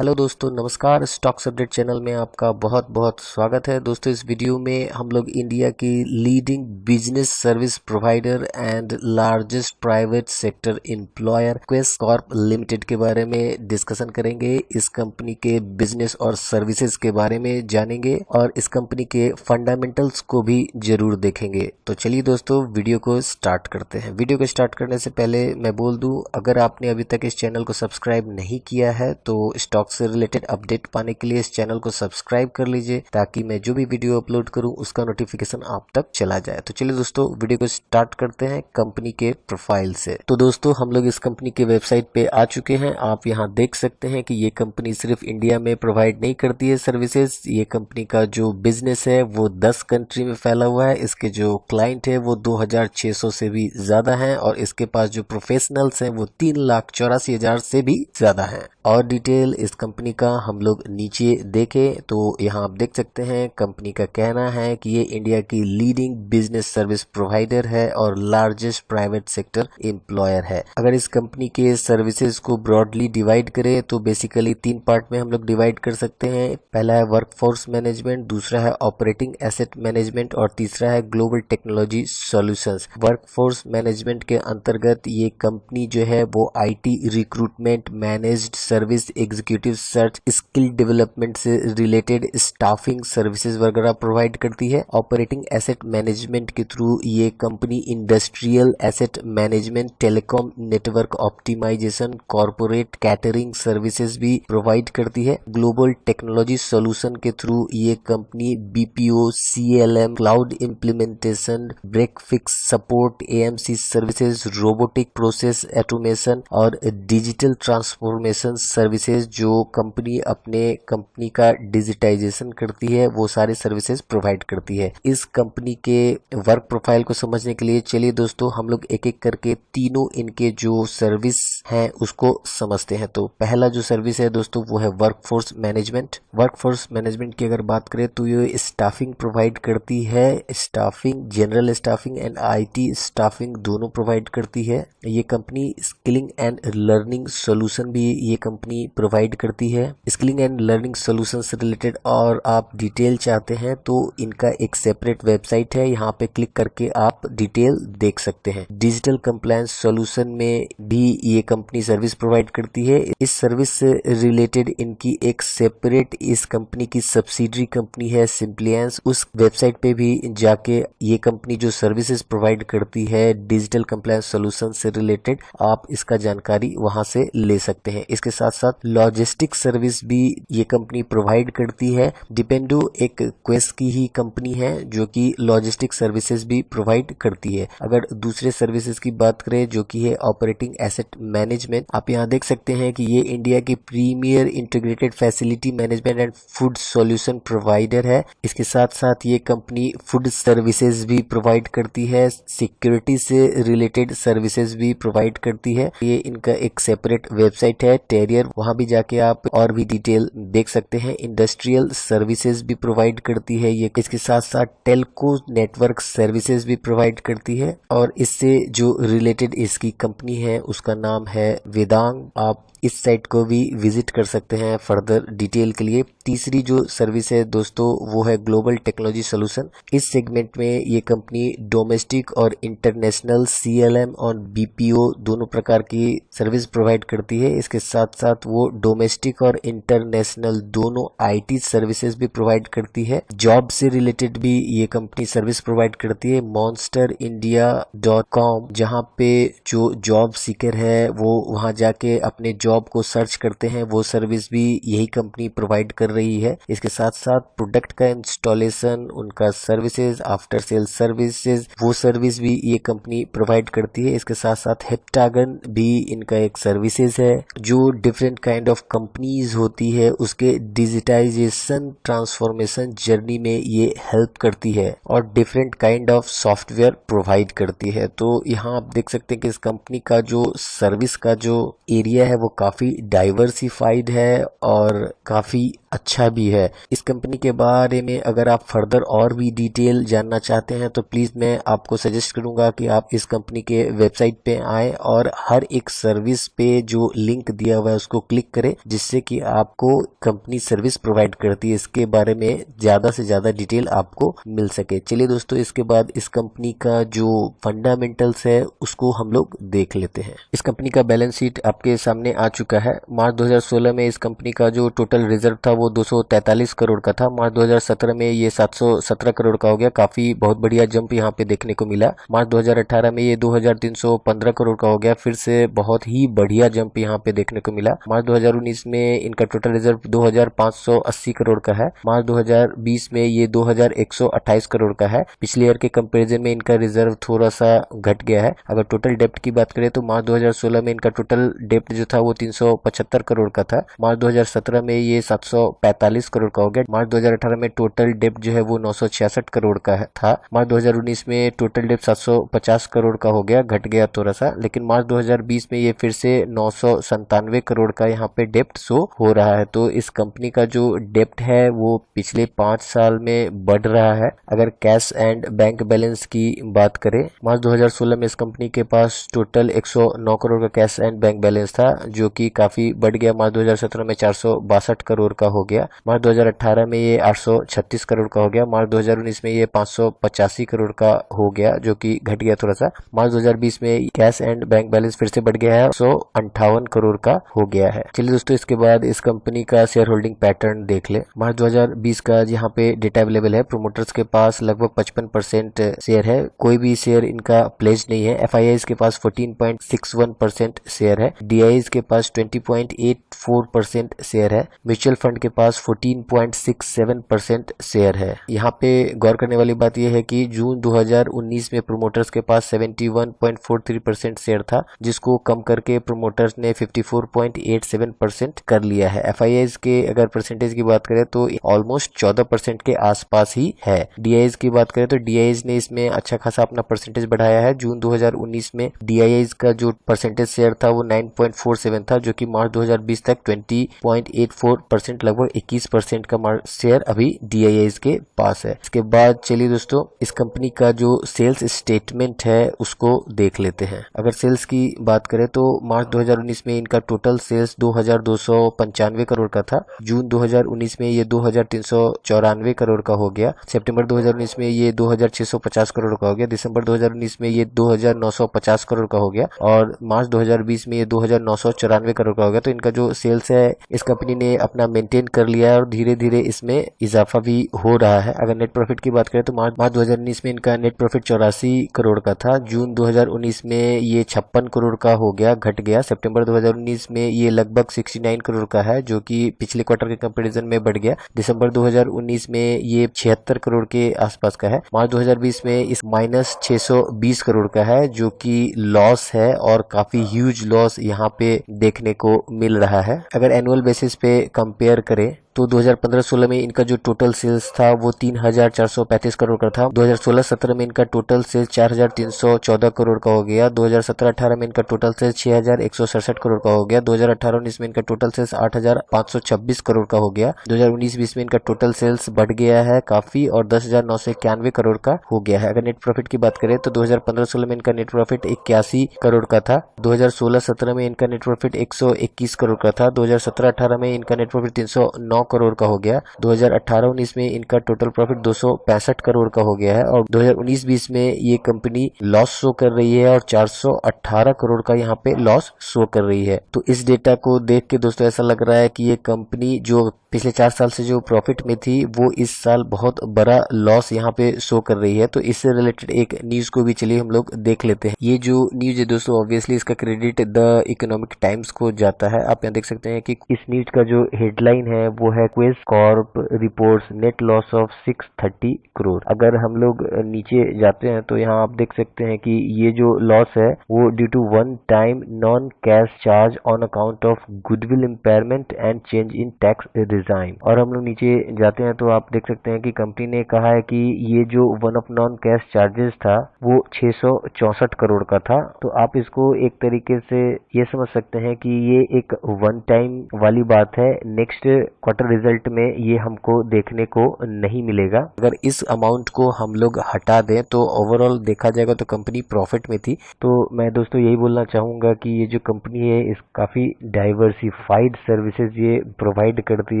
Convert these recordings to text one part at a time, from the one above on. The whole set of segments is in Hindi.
हेलो दोस्तों, नमस्कार। स्टॉक्स अपडेट चैनल में आपका बहुत बहुत स्वागत है। दोस्तों, इस वीडियो में हम लोग इंडिया की leading business service provider and largest private sector employer Quess Corp limited के बारे में डिस्कशन करेंगे। इस कंपनी के बिजनेस और सर्विसेज के बारे में जानेंगे और इस कंपनी के फंडामेंटल्स को भी जरूर देखेंगे। तो चलिए दोस्तों, वीडियो को स्टार्ट करते हैं। वीडियो को स्टार्ट करने से पहले मैं बोल दूं, अगर आपने अभी तक इस चैनल को सब्सक्राइब नहीं किया है तो स्टॉक से रिलेटेड अपडेट पाने के लिए इस चैनल को सब्सक्राइब कर लीजिए, ताकि मैं जो भी वीडियो अपलोड करूं उसका नोटिफिकेशन आप तक चला जाए। तो चलिए दोस्तों, वीडियो को स्टार्ट करते हैं कंपनी के प्रोफाइल से। तो दोस्तों, हम लोग इस कंपनी के वेबसाइट पे आ चुके हैं। आप यहां देख सकते हैं कि ये कंपनी सिर्फ इंडिया में प्रोवाइड नहीं करती है सर्विसेज। ये कंपनी का जो बिजनेस है वो 10 कंट्री में फैला हुआ है। इसके जो क्लाइंट है वो 2600 से भी ज्यादा हैं और इसके पास जो प्रोफेशनल्स हैं वो 3,84,000 से भी ज्यादा हैं। और डिटेल इस कंपनी का हम लोग नीचे देखें तो यहाँ आप देख सकते हैं, कंपनी का कहना है कि ये इंडिया की लीडिंग बिजनेस सर्विस प्रोवाइडर है और लार्जेस्ट प्राइवेट सेक्टर एम्प्लॉयर है। अगर इस कंपनी के सर्विसेज को ब्रॉडली डिवाइड करें तो बेसिकली 3 पार्ट में हम लोग डिवाइड कर सकते हैं। पहला है वर्कफोर्स मैनेजमेंट, दूसरा है ऑपरेटिंग एसेट मैनेजमेंट और तीसरा है global technology solutions. Workforce management के अंतर्गत ये कंपनी जो है वो IT recruitment, managed service, executive search, skill development से रिलेटेड स्टाफिंग सर्विसेज वगैरह प्रोवाइड करती है। ऑपरेटिंग एसेट मैनेजमेंट के थ्रू ये company industrial asset management, telecom network optimisation, corporate catering services भी प्रोवाइड करती है। ग्लोबल टेक्नोलॉजी सॉल्यूशन के थ्रू ये company BPO, CLM, cloud implementation, break fix support, AMC services, robotic process automation और डिजिटल ट्रांसफॉर्मेशन सर्विसेज, जो कंपनी अपने कंपनी का डिजिटाइजेशन करती है वो सारे सर्विसेज प्रोवाइड करती है। इस कंपनी के वर्क प्रोफाइल को समझने के लिए चलिए दोस्तों, हम लोग एक एक करके तीनों इनके जो सर्विस हैं उसको समझते हैं। तो पहला जो सर्विस है दोस्तों वो है वर्कफोर्स मैनेजमेंट। वर्कफोर्स मैनेजमेंट की अगर बात करें तो ये स्टाफिंग प्रोवाइड करती है। Staffing, general staffing and IT staffing दोनों प्रोवाइड करती है। ये company skilling and learning solution भी ये कंपनी प्रोवाइड करती है। स्किलिंग एंड लर्निंग सोल्यूशन से रिलेटेड और आप डिटेल चाहते हैं तो इनका एक सेपरेट वेबसाइट है, यहाँ पे क्लिक करके आप डिटेल देख सकते हैं। डिजिटल कंप्लायंस सोल्यूशन में भी ये कंपनी सर्विस प्रोवाइड करती है। इस सर्विस से रिलेटेड इनकी एक सेपरेट इस कंपनी की सब्सिडरी कंपनी है सिम्प्लियंस। उस वेबसाइट पे भी जाके ये कंपनी जो सर्विसेज प्रोवाइड करती है डिजिटल कंप्लायंस सोल्यूशन से रिलेटेड, आप इसका जानकारी वहां से ले सकते हैं। इसके साथ साथ लॉजिस्टिक सर्विस भी ये कंपनी प्रोवाइड करती है। डिपेंडो एक क्वेस की ही कंपनी है जो कि लॉजिस्टिक सर्विसेज भी प्रोवाइड करती है। अगर दूसरे सर्विसेज की बात करें जो कि है ऑपरेटिंग एसेट मैनेजमेंट, आप यहाँ देख सकते हैं कि ये इंडिया की premier integrated facility management and food solution provider है। इसके साथ साथ ये कंपनी फूड सर्विसेज भी प्रोवाइड करती है, सिक्योरिटी से रिलेटेड सर्विसेज भी प्रोवाइड करती है। ये इनका एक सेपरेट वेबसाइट है टेरियर, वहां भी जाके आप और भी डिटेल देख सकते हैं। इंडस्ट्रियल सर्विसेज भी प्रोवाइड करती है ये। इसके साथ साथ टेलको नेटवर्क सर्विसेज भी प्रोवाइड करती है और इससे जो रिलेटेड इसकी कंपनी है उसका नाम है वेदांग। आप इस साइट को भी विजिट कर सकते हैं फर्दर डिटेल के लिए। तीसरी जो सर्विस है दोस्तों वो है ग्लोबल टेक्नोलॉजी सॉल्यूशन। इस सेगमेंट में ये कंपनी डोमेस्टिक और इंटरनेशनल CLM और BPO दोनों प्रकार की सर्विस प्रोवाइड करती है। इसके साथ साथ वो डोमेस्टिक और इंटरनेशनल दोनों IT सर्विसेज भी प्रोवाइड करती है। जॉब से रिलेटेड भी ये कंपनी सर्विस प्रोवाइड करती है। monsterindia.com, जहाँ पे जो जॉब सीकर है वो वहां जाके अपने जॉब को सर्च करते हैं, वो सर्विस भी यही कंपनी प्रोवाइड कर रही है। इसके साथ साथ प्रोडक्ट का इंस्टॉलेशन, उनका सर्विसेज, आफ्टर सेल सर्विसेज, वो सर्विस भी ये कंपनी प्रोवाइड करती है। इसके साथ साथ हेप्टागन भी इनका एक सर्विसेज है जो डिफरेंट काइंड ऑफ कंपनीज होती है उसके डिजिटाइजेशन ट्रांसफॉर्मेशन जर्नी में ये हेल्प करती है और different kind of software provide करती है। तो यहाँ आप देख सकते हैं कि इस कंपनी का जो सर्विस का जो एरिया है वो काफी डाइवर्सिफाइड है और काफी अच्छा भी है। इस कंपनी के बारे में अगर आप फर्दर और भी डिटेल जानना चाहते हैं तो प्लीज़ मैं आपको सजेस्ट करूंगा कि आप इस कंपनी के वेबसाइट पे आएँ और हर एक सर्विस पे जो लिंक दिया हुआ है उसको क्लिक करें, जिससे कि आपको कंपनी सर्विस प्रोवाइड करती है इसके बारे में ज़्यादा से ज़्यादा डिटेल आपको मिल सके। चलिए दोस्तों, इसके बाद इस कंपनी का जो फंडामेंटल्स है उसको हम लोग देख लेते हैं। इस कंपनी का बैलेंस शीट आपके सामने आ चुका है। मार्च 2016 में इस कंपनी का जो टोटल रिजर्व था वो 243 करोड़ का था। मार्च 2017 में ये 717 करोड़ का हो गया। काफी बहुत बढ़िया जंप यहाँ पे देखने को मिला। मार्च 2018 में ये 2315 करोड़ का हो गया, फिर से बहुत ही बढ़िया जंप यहाँ पे देखने को मिला। मार्च 2019 में इनका टोटल रिजर्व 2580 करोड़ का है। मार्च 2020 में ये 2128 करोड़ का है। पिछले ईयर के कंपैरिजन में इनका रिजर्व थोड़ा सा घट गया है। अगर टोटल डेप्ट की बात करें तो मार्च 2016 में इनका टोटल डेप्ट जो था वो 375 करोड़ का था। मार्च 2017 में ये 745 करोड़ का हो गया। मार्च 2018 में टोटल डेप्ट जो है वो 966 करोड़ का था। मार्च 2019 में टोटल डेप्ट 750 करोड़ का हो गया, घट गया थोड़ा सा। लेकिन मार्च 2020 में ये फिर से 997 करोड़ का यहाँ पे डेप्ट शो हो रहा है। तो इस कंपनी का जो डेप्ट है वो पिछले 5 साल में बढ़ रहा है। अगर कैश एंड बैंक बैलेंस की बात करें, मार्च 2016 में इस कंपनी के पास टोटल 109 करोड़ का कैश एंड बैंक बैलेंस था, जो कि काफी बढ़ गया। मार्च 2017 में 462 करोड़ का हो गया। मार्च 2018 में ये 836 करोड़ का हो गया। मार्च 2019 में ये 585 करोड़ का हो गया, जो कि घट गया थोड़ा सा। मार्च 2020 में कैश एंड बैंक बैलेंस फिर से बढ़ गया है, 158 करोड़ का हो गया है। चलिए दोस्तों, इसके बाद इस कंपनी का शेयर होल्डिंग पैटर्न देख ले। मार्च 2020 का यहाँ पे डेटा अवेलेबल है। प्रोमोटर्स के पास लगभग 55% शेयर है। कोई भी शेयर इनका प्लेज नहीं है। एफआईआईज के पास 14.61% शेयर है। डीआईज के पास 20.84% शेयर है। म्यूचुअल फंड के पास 14.67% शेयर है। यहाँ पे गौर करने वाली बात यह है कि जून 2019 में प्रोमोटर्स के पास 71.43% शेयर था, जिसको कम करके प्रोमोटर्स ने 54.87% कर लिया है। एफआईआईज के अगर परसेंटेज की बात करें तो ऑलमोस्ट 14% के आसपास ही है। डीआईज की बात करें तो डीआईज ने इसमें अच्छा खासा अपना परसेंटेज बढ़ाया है। जून 2019 में डीआईज का जो परसेंटेज शेयर था वो 9.47 था, जो कि मार्च 2020 तक 20.84%, लगभग 21% का शेयर अभी डीआईज के पास है। इसके बाद चलिए दोस्तों, इस कंपनी का जो सेल्स स्टेटमेंट है उसको देख लेते हैं। अगर सेल्स की बात करें तो मार्च 2019 में इनका टोटल सेल्स 2295 करोड़ का था। जून 2019 में ये 2394 करोड़ का हो गया। सितंबर 2019 में ये 2650 करोड़ का हो गया। दिसंबर 2019 में ये 2950 करोड़ का हो गया और मार्च 2020 में ये 2994 करोड़ का हो गया। तो इनका जो सेल्स है इस कंपनी ने अपना मेंटेन कर लिया है और धीरे धीरे इसमें इजाफा भी हो रहा है। अगर नेट प्रॉफिट की बात करें तो मार्च 2019 में इनका नेट प्रॉफिट 84 करोड़ का था। जून 2019 में ये 56 करोड़ का हो गया, घट गया। सितंबर 2019 में ये लगभग 69 करोड़ का है, जो कि पिछले क्वार्टर के कंपैरिजन में बढ़ गया। दिसंबर 2019 में ये 76 करोड़ के आसपास का है। मार्च 2020 में इस माइनस 620 करोड़ का है, जो कि लॉस है और काफी ह्यूज लॉस यहाँ पे देखने को मिल रहा है। अगर एनुअल बेसिस पे कंपेयर करें तो 2015-16 में इनका जो टोटल सेल्स था वो 3435 करोड़ का था। 2016-17 में इनका टोटल सेल्स 4314 करोड़ का हो गया। 2017-18 में इनका टोटल सेल्स 6167 करोड़ का हो गया। 2018-19 में इनका टोटल सेल्स 8526 करोड़ का हो गया। 2019-20 में इनका टोटल सेल्स बढ़ गया है काफी और 10,991 करोड़ का हो गया है। अगर नेट प्रॉफिट की बात करें तो 2015-16 में इनका नेट प्रॉफिट 81 करोड़ का था। 2016-17 में इनका नेट प्रॉफिट 121 करोड़ का था। 2017-18 में इनका नेट प्रॉफिट 309 करोड़ का हो गया। 2018-19 में इनका टोटल प्रॉफिट 265 करोड़ का हो गया है और 2019-20 में ये कंपनी लॉस शो कर रही है और 418 करोड़ का यहाँ पे लॉस शो कर रही है। तो इस डेटा को देख के दोस्तों ऐसा लग रहा है कि ये कंपनी जो पिछले 4 साल से जो प्रॉफिट में थी वो इस साल बहुत बड़ा लॉस यहाँ पे शो कर रही है। तो इससे रिलेटेड एक न्यूज को भी चलिए हम लोग देख लेते हैं। ये जो न्यूज है दोस्तों, ऑब्वियसली इसका क्रेडिट द इकोनॉमिक टाइम्स को जाता है। आप यहाँ देख सकते हैं कि इस न्यूज का जो हेडलाइन है वो है Quess Corp reports net loss of 630 crore. अगर हम लोग नीचे जाते हैं तो यहाँ आप देख सकते हैं कि ये जो लॉस है वो due to one time non cash charge on account of goodwill impairment and change in tax regime. और हम लोग नीचे जाते हैं तो आप देख सकते हैं कि कंपनी ने कहा है कि ये जो one of non cash charges था वो 664 करोड़ का था। तो आप इसको एक तरीके से ये समझ सकते हैं कि ये एक वन टाइम वाली बात है, नेक्स्ट क्वार्टर रिजल्ट में ये हमको देखने को नहीं मिलेगा। अगर इस अमाउंट को हम लोग हटा दें तो ओवरऑल देखा जाएगा तो कंपनी प्रॉफिट में थी। तो मैं दोस्तों यही बोलना चाहूँगा कि ये जो कंपनी है इस काफ़ी डाइवर्सिफाइड सर्विसेज ये प्रोवाइड करती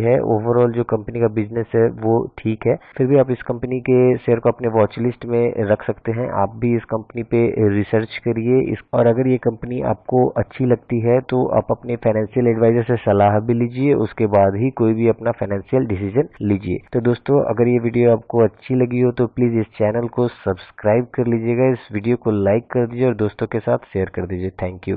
है। ओवरऑल जो कंपनी का बिजनेस है वो ठीक है, फिर भी आप इस कंपनी के शेयर को अपने वॉच लिस्ट में रख सकते हैं। आप भी इस कंपनी पे रिसर्च करिए और अगर ये कंपनी आपको अच्छी लगती है तो आप अपने फाइनेंशियल एडवाइजर से सलाह भी लीजिए, उसके बाद ही कोई भी अपना फाइनेंशियल डिसीजन लीजिए। तो दोस्तों अगर ये वीडियो आपको अच्छी लगी हो तो प्लीज़ इस चैनल को सब्सक्राइब कर लीजिएगा, इस वीडियो को लाइक कर दीजिए और दोस्तों के साथ शेयर कर दीजिए। Thank you.